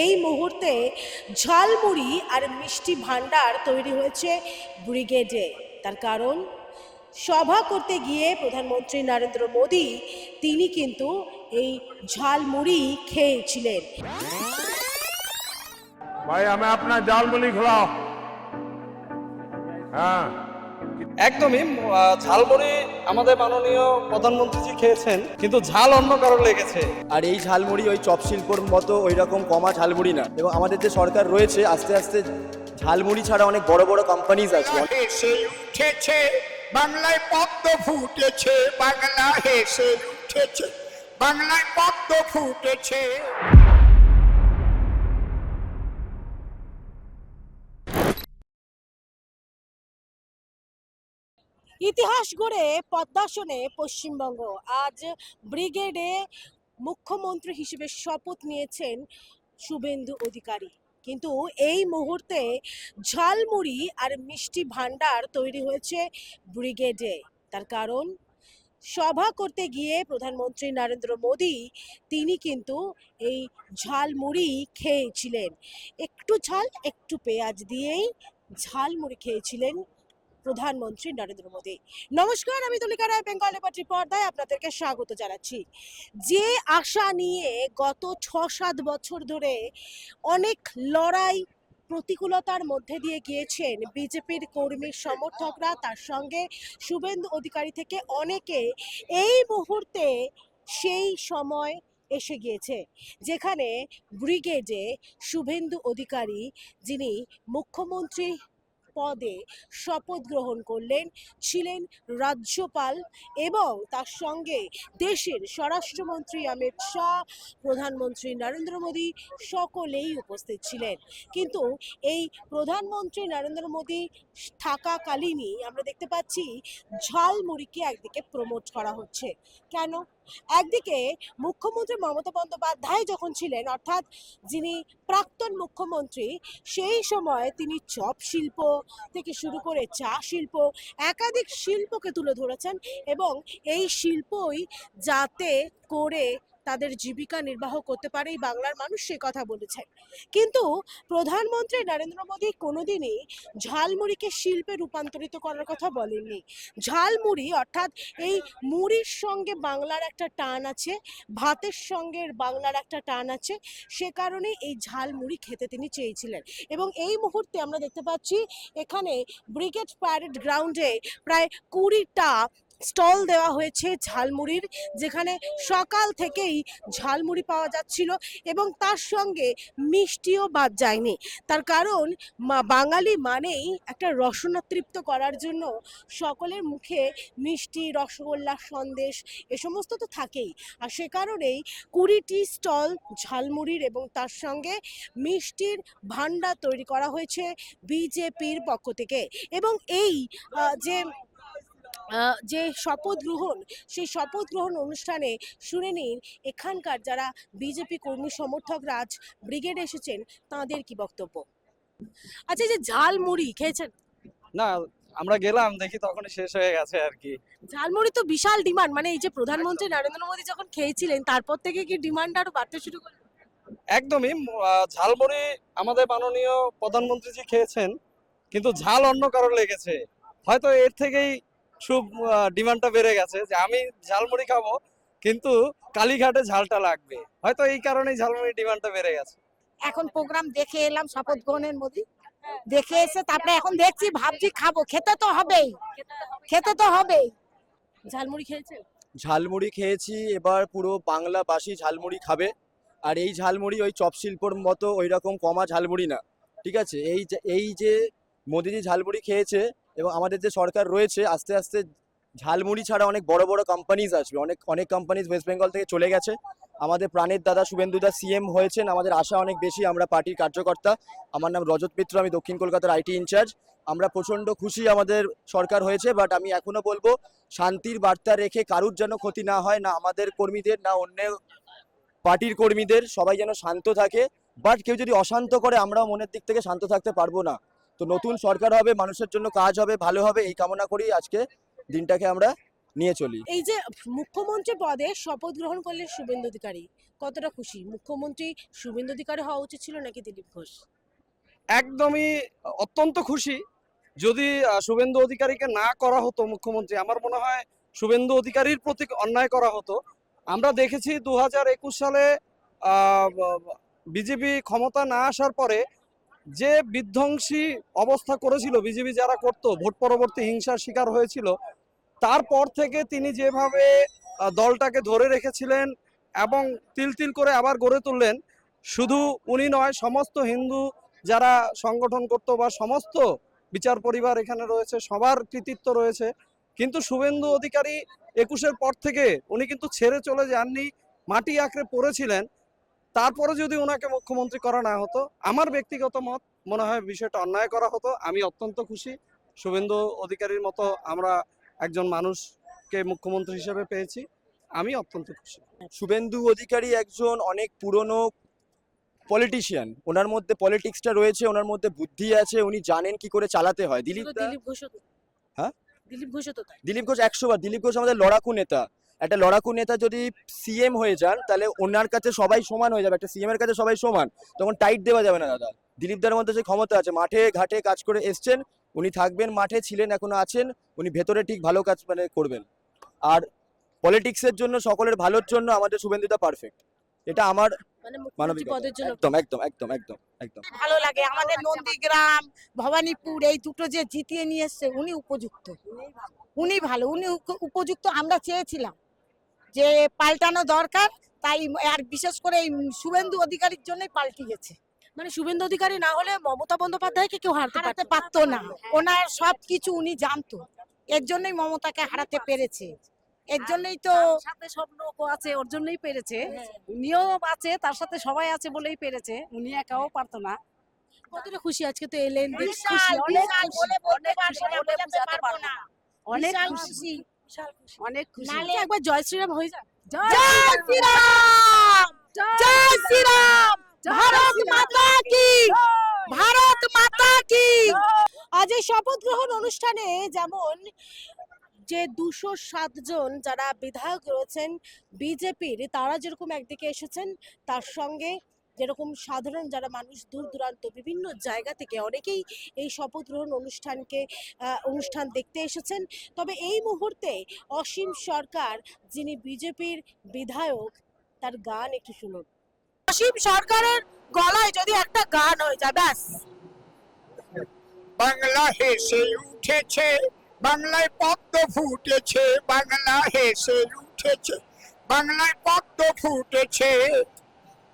এই মুহূর্তে ঝালমুড়ি আর মিষ্টি ভান্ডার তৈরি হয়েছে ব্রিগেডে। তার কারণ সভা করতে গিয়ে প্রধানমন্ত্রী নরেন্দ্র মোদী তিনি কিন্তু এই ঝালমুড়ি খেয়েছিলেন। भाई हमें अपना जाल मुली खिलाओ। हाँ একদমই ঝালমুড়ি আমাদের মাননীয় প্রধানমন্ত্রীজি খেয়েছেন, কিন্তু ঝাল অন্য কারো লেগেছে। আর এই ঝালমুড়ি ওই চপ শিল্পর মতো ওই রকম কমা ঝালমুড়ি না। এবং আমাদের যে সরকার রয়েছে আস্তে আস্তে ঝালমুড়ি ছাড়া অনেক বড় বড় কোম্পানিজ আছে। হেসে উঠেছে বাংলায় পদ্ম ফুটেছে, বাংলা হেসে উঠেছে বাংলায় পদ্ম ফুটেছে। ইতিহাস গড়ে পদ্মাসনে পশ্চিমবঙ্গ। আজ ব্রিগেডে মুখ্যমন্ত্রী হিসেবে শপথ নিয়েছেন শুভেন্দু অধিকারী, কিন্তু এই মুহূর্তে ঝালমুড়ি আর মিষ্টি ভান্ডার তৈরি হয়েছে ব্রিগেডে। তার কারণ সভা করতে গিয়ে প্রধানমন্ত্রী নরেন্দ্র মোদী তিনি কিন্তু এই ঝালমুড়ি খেয়েছিলেন। একটু ঝাল একটু পেঁয়াজ দিয়েই ঝালমুড়ি খেয়েছিলেন প্রধানমন্ত্রী নরেন্দ্র মোদী। নমস্কার, আমি তুলিকা রায়, বেঙ্গল লিবার্টি পর্দায় আপনাদেরকে স্বাগত জানাচ্ছি। যে আশা নিয়ে গত ৬-৭ বছর ধরে অনেক লড়াই প্রতিকূলতার মধ্যে দিয়ে গিয়েছেন বিজেপির কর্মী সমর্থকরা, তার সঙ্গে শুভেন্দু অধিকারী থেকে অনেকে, এই মুহূর্তে সেই সময় এসে গিয়েছে যেখানে ব্রিগেডে শুভেন্দু অধিকারী যিনি মুখ্যমন্ত্রী পদে শপথ গ্রহণ করলেন, ছিলেন রাজ্যপাল এবং তার সঙ্গে দেশের স্বরাষ্ট্রমন্ত্রী অমিত শাহ, প্রধানমন্ত্রী নরেন্দ্র মোদী সকলেই উপস্থিত ছিলেন। কিন্তু এই প্রধানমন্ত্রী নরেন্দ্র মোদী থাকাকালীনই আমরা দেখতে পাচ্ছি ঝালমুড়িকে একদিকে প্রমোট করা হচ্ছে। কেন? একদিকে মুখ্যমন্ত্রী মমতা বন্দ্যোপাধ্যায় যখন ছিলেন, অর্থাৎ যিনি প্রাক্তন মুখ্যমন্ত্রী, সেই সময় তিনি চপ শিল্প থেকে শুরু করে চা শিল্প, একাধিক শিল্পকে তুলে ধরেছেন এবং এই শিল্পই যাতে করে তাদের জীবিকা নির্বাহ করতে পারে এই বাংলার মানুষ, সে কথা বলেছেন। কিন্তু প্রধানমন্ত্রী নরেন্দ্র মোদী কোনোদিনই ঝালমুড়িকে শিল্পে রূপান্তরিত করার কথা বলেননি। ঝালমুড়ি অর্থাৎ এই মুড়ির সঙ্গে বাংলার একটা টান আছে, ভাতের সঙ্গে বাংলার একটা টান আছে, সে কারণে এই ঝালমুড়ি খেতে তিনি চেয়েছিলেন। এবং এই মুহূর্তে আমরা দেখতে পাচ্ছি এখানে ব্রিগেড প্যারেড গ্রাউন্ডে প্রায় 20টা স্টল দেওয়া হয়েছে ঝালমুড়ির, যেখানে সকাল থেকেই ঝালমুড়ি পাওয়া যাচ্ছিল এবং তার সঙ্গে মিষ্টিও বাদ যায়নি। তার কারণ বাঙালি মানেই একটা রসনা তৃপ্ত করার জন্য সকলের মুখে মিষ্টি, রসগোল্লা, সন্দেশ এ সমস্ত তো থাকেই। আর সে কারণেই 20টি স্টল ঝালমুড়ির এবং তার সঙ্গে মিষ্টির ভান্ডার তৈরি করা হয়েছে বিজেপির পক্ষ থেকে। এবং এই যে শপথ গ্রহণ, সেই শপথ গ্রহণ অনুষ্ঠানে শুনে নিন এখানকার যারা বিজেপি কর্মী সমর্থকরা আজ ব্রিগেডে এসেছেন তাদের কি বক্তব্য। আচ্ছা, যে ঝালমুড়ি খেয়েছেন? না, আমরা গেলাম দেখি তখনই শেষ হয়ে গেছে আর কি। ঝালমুড়ি তো বিশাল ডিমান্ড, মানে এই যে প্রধানমন্ত্রী নরেন্দ্র মোদী যখন খেয়েছিলেন তারপর থেকে কি ডিমান্ড আরো বাড়তে শুরু করলো? একদমই ঝালমুড়ি আমাদের মাননীয় প্রধানমন্ত্রীজি খেয়েছেন, কিন্তু ঝাল অন্য কারো লেগেছে। হয়তো এর থেকেই খুব ডিমান্ডটা বেড়ে গেছে যে আমি ঝালমুড়ি খাবো, কিন্তু কালীঘাটে ঝালটা লাগবে। হয়তো এই কারণেই ঝালমুড়ির ডিমান্ডটা বেড়ে গেছে। এখন প্রোগ্রাম দেখে এলাম শপথ গ্রহণের মধ্যে, দেখে এসে তারপরে এখন দেখছি, ভাবছি খাবো, খেতে তো হবেই, খেতে তো হবেই। ঝালমুড়ি খেয়েছেন? ঝালমুড়ি খেয়েছি, এবার পুরো বাংলাবাসী ঝালমুড়ি খাবে। আর এই ঝালমুড়ি ওই চপ শিল্পর মতো ওই রকম কমা ঝালমুড়ি না, ঠিক আছে? এই যে মোদিজি ঝালমুড়ি খেয়েছে এবং আমাদের যে সরকার রয়েছে আস্তে আস্তে ঝালমুড়ি ছাড়া অনেক বড় বড় কোম্পানিজ আসবে। অনেক অনেক কোম্পানিজ ওয়েস্ট বেঙ্গল থেকে চলে গেছে। আমাদের প্রাণের দাদা শুভেন্দুদা সিএম হয়েছেন, আমাদের আশা অনেক বেশি। আমরা পার্টির কার্যকর্তা, আমার নাম রজত মিত্র, আমি দক্ষিণ কলকাতার আইটি ইনচার্জ। আমরা প্রচণ্ড খুশি আমাদের সরকার হয়েছে, বাট আমি এখনো বলবো শান্তির বার্তা রেখে কারুর যেন ক্ষতি না হয়, না আমাদের কর্মীদের না অন্য পার্টির কর্মীদের, সবাই যেন শান্ত থাকে। বাট কেউ যদি অশান্ত করে আমরাও মনের দিক থেকে শান্ত থাকতে পারবো না। তো নতুন সরকার হবে, মানুষের জন্য কাজ হবে, ভালো হবে, এই কামনা করি আজকে দিনটাকে আমরা নিয়ে চলি। এই যে মুখ্যমন্ত্রী পদে শপথ গ্রহণ করলেন শুভেন্দু অধিকারী, কতটা খুশি? মুখ্যমন্ত্রী শুভেন্দু অধিকারী হওয়া উচিত ছিল নাকি দিলীপ ঘোষ? একদমই অত্যন্ত খুশি। যদি শুভেন্দু অধিকারীকে না করা হতো মুখ্যমন্ত্রী, আমার মনে হয় শুভেন্দু অধিকারীর প্রতি অন্যায় করা হতো। আমরা দেখেছি 2021 সালে বিজেপি ক্ষমতা না আসার পরে যে বিধ্বংসী অবস্থা করেছিল বিজেপি, যারা করতো, ভোট পরবর্তী হিংসার শিকার হয়েছিল, তারপর থেকে তিনি যেভাবে দলটাকে ধরে রেখেছিলেন এবং তিল তিল করে আবার গড়ে তুললেন, শুধু উনি নয়, সমস্ত হিন্দু যারা সংগঠন করত বা সমস্ত বিচার পরিবার এখানে রয়েছে, সবার কৃতিত্ব রয়েছে। কিন্তু শুভেন্দু অধিকারী 21-এর পর থেকে উনি কিন্তু ছেড়ে চলে যাননি, মাটি আঁকড়ে পড়েছিলেন। তারপরে যদি ওনাকে মুখ্যমন্ত্রী করা না হতো, আমার ব্যক্তিগত মত, মনে হয় বিষয়টা অন্যায় করা হতো। আমি অত্যন্ত খুশি শুভেন্দু অধিকারীর মতো আমরা একজন মানুষকে মুখ্যমন্ত্রী হিসেবে পেয়েছি। আমি অত্যন্ত খুশি। শুভেন্দু অধিকারী একজন অনেক পুরনো পলিটিশিয়ান, ওনার মধ্যে পলিটিক্সটা রয়েছে, ওনার মধ্যে বুদ্ধি আছে, উনি জানেন কি করে চালাতে হয়। দিলীপ ঘোষও তো। হ্যাঁ? দিলীপ ঘোষও তো তাই। দিলীপ ঘোষ 100 বার, দিলীপ ঘোষ আমাদের লড়াকু নেতা। একটা লড়াকু নেতা যদি সিএম হয়ে যান, তাহলে ওনার কাছে সবাই সমান হয়ে যাবে। একটা সিএম এর কাছে সবাই সমান, তখন টাইট দেওয়া যাবে না দাদা। দিলীপদার মধ্যে যে ক্ষমতা আছে, মাঠে ঘাটে কাজ করে এসছেন, উনি থাকবেন, মাঠে ছিলেন, এখনো আছেন, উনি ভেতরে ঠিক ভালো কাজ করবেন। আর পলিটিক্সের জন্য, সকলের ভালোর জন্য আমাদের শুভেন্দুদা পারফেক্ট। এটা আমার মানে মুখ্যমন্ত্রী মানবিকতা। পদের জন্য একদম একদম একদম একদম একদম। ভালো লাগে। আমাদের নন্দীগ্রাম, ভবানীপুর এই দুটো যে জিতিয়ে নিয়ে এসছে, উনি উপযুক্ত। উনি ভালো, উনি উপযুক্ত। আমরা চেয়েছিলাম যে পাল্টানো দরকার, তাই আর বিশেষ করে এই শুভেন্দু অধিকারীর জন্যই পাল্টে গেছে। মানে শুভেন্দু অধিকারী না হলে মমতা বন্দ্যোপাধ্যায়কে কেউ হারাতে হারাতে পারতো পারতো না, ওনার সবকিছু উনি জানতো। এর জন্যই মমতাকে হারাতে পেরেছে। এর জন্যই তো সাথে সব লোক আছে, ওর জন্যই পেরেছে। উনিও আছে, তার সাথে সবাই আছে বলেই পেরেছে, উনি একাও পারতো না। কতটা খুশি আজকে তো এলেন, বেশ বিশাল, খুশি, অনেক বিশাল খুশি। বলে বলতে অনেক পারবো খুশি, না, বলে বোঝাতে বোঝাতে পারবো পারবো না। অনেক বিশাল খুশি, খুশি। অনেক খুশি। নালে একবার জয় শ্রীরাম হয়ে যায়। জয় শ্রীরাম, জয় শ্রীরাম, ভারত মাতা কি, ভারত মাতা কি। আজ এই শপথ গ্রহণ অনুষ্ঠানে যেমন যে 207 জন যারা বিধায়ক রয়েছেন বিজেপির, তারা যেরকম একদিকে এসেছেন, তার সঙ্গে যেরকম সাধারণ যারা মানুষ দূর দূরান্ত বিভিন্ন জায়গা থেকে অনেকেই এই শপথ গ্রহণ অনুষ্ঠান দেখতে এসেছেন। তবে এই মুহূর্তে অসীম সরকার, যিনি বিজেপির বিধায়ক, তার গান একটু শুনুন। অসীম সরকারের গলায় যদি একটা গান হয়ে যায়, ব্যাস। বাংলা হেসে উঠেছে, বাংলায় পদ্ম ফুটেছে, বাংলা হেসে উঠেছে, বাংলায় পদ্ম ফুটেছে,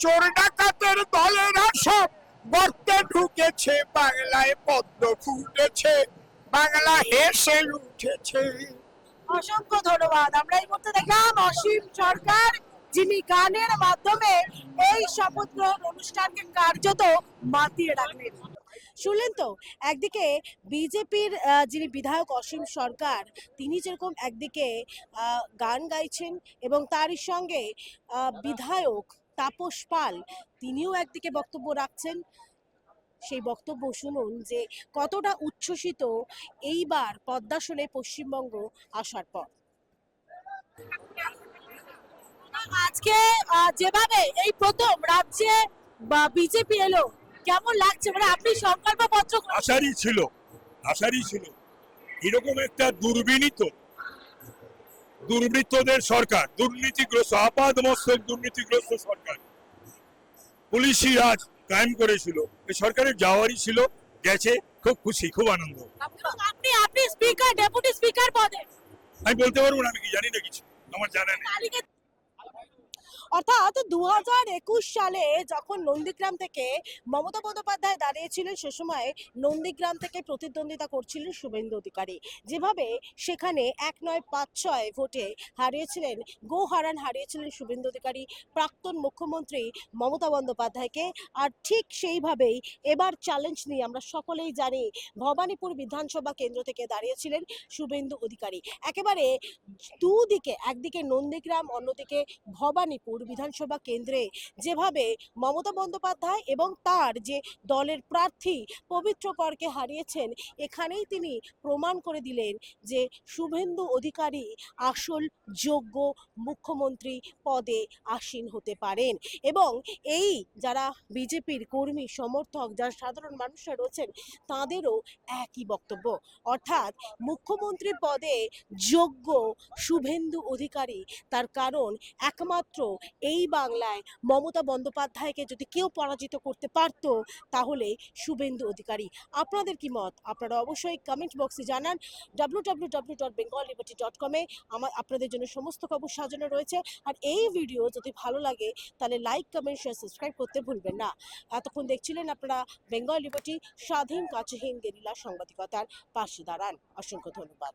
চোর ডাকাতের দলেরা সব গর্তে ঢুকেছে, বাংলায় পদ্ম ফুটেছে, বাংলা হেসে উঠেছে। অসংখ্য ধন্যবাদ। আমরা এই মুহূর্তে দেখলাম অসীম সরকার, যিনি গানের মাধ্যমে এই শপথ গ্রহণ অনুষ্ঠানকে কার্যত মাতিয়ে রাখলেন। শুনলেন তো, একদিকে বিজেপির যিনি বিধায়ক অসীম সরকার, তিনি যেরকম একদিকে গান গাইছেন, এবং তারই সঙ্গে বিধায়ক তাপস পাল, তিনিও একদিকে বক্তব্য রাখছেন। সেই বক্তব্য শুনুন যে কতটা উচ্ছ্বসিত এইবার পদ্মাসনে পশ্চিমবঙ্গ আসার পর। আজকে যেভাবে এই প্রথম রাজ্যে বিজেপি এলো, কেমন লাগছে? মানে আপনি সংকল্প পত্র আশারই ছিল এরকম একটা দুর্বৃত্তদের সরকার, দুর্নীতিগ্রস্ত, আপাদ মস্তক দুর্নীতিগ্রস্ত সরকার, পুলিশি রাজ কায়েম করেছিল, এই সরকারের যাওয়ারই ছিল, গেছে, খুব খুশি, খুব আনন্দ। আপনি স্পিকার, ডেপুটি স্পিকার পদে। আমি বলতে পারবো না, আমি কি জানি না কিছু, আমার জানা নেই। অর্থাৎ 2021 সালে যখন নন্দীগ্রাম থেকে মমতা বন্দ্যোপাধ্যায় দাঁড়িয়েছিলেন, সে সময় নন্দীগ্রাম থেকে প্রতিদ্বন্দ্বিতা করছিলেন শুভেন্দু অধিকারী। যেভাবে সেখানে 1-9-5-6 ভোটে হারিয়েছিলেন শুভেন্দু অধিকারী প্রাক্তন মুখ্যমন্ত্রী মমতা বন্দ্যোপাধ্যায়কে। আর ঠিক সেইভাবেই এবার চ্যালেঞ্জ নিয়ে, আমরা সকলেই জানি, ভবানীপুর বিধানসভা কেন্দ্র থেকে দাঁড়িয়েছিলেন শুভেন্দু অধিকারী। একেবারে দুদিকে, একদিকে নন্দীগ্রাম, অন্যদিকে ভবানীপুর, বহরমপুর বিধানসভা কেন্দ্রে যেভাবে মমতা বন্দ্যোপাধ্যায় এবং তার যে দলের প্রার্থী পবিত্র করকে হারিয়েছেন, এখানেই তিনি প্রমাণ করে দিলেন যে শুভেন্দু অধিকারী আসল যোগ্য মুখ্যমন্ত্রী পদে আসীন হতে পারেন। এবং এই যারা বিজেপির কর্মী সমর্থক, যারা সাধারণ মানুষরা রয়েছেন, তাদেরও একই বক্তব্য, অর্থাৎ মুখ্যমন্ত্রী পদে যোগ্য শুভেন্দু অধিকারী। তার কারণ একমাত্র এই বাংলায় মমতা বন্দ্যোপাধ্যায়কে যদি কেউ পরাজিত করতে পারত, তাহলে শুভেন্দু অধিকারী। আপনাদের কি মত? আপনারা অবশ্যই কমেন্ট বক্সে জানান। www.bengalliberty.com এ আপনাদের জন্য সমস্ত খবর সাজানো রয়েছে। আর এই ভিডিও যদি ভালো লাগে তাহলে লাইক, কমেন্ট, শেয়ার, সাবস্ক্রাইব করতে ভুলবেন না। এতক্ষণ দেখছিলেন আপনারা বেঙ্গল লিবার্টি, স্বাধীন কাছেহীন গেরিলা সাংবাদিকতার পাশে দাঁড়ান। অসংখ্য ধন্যবাদ।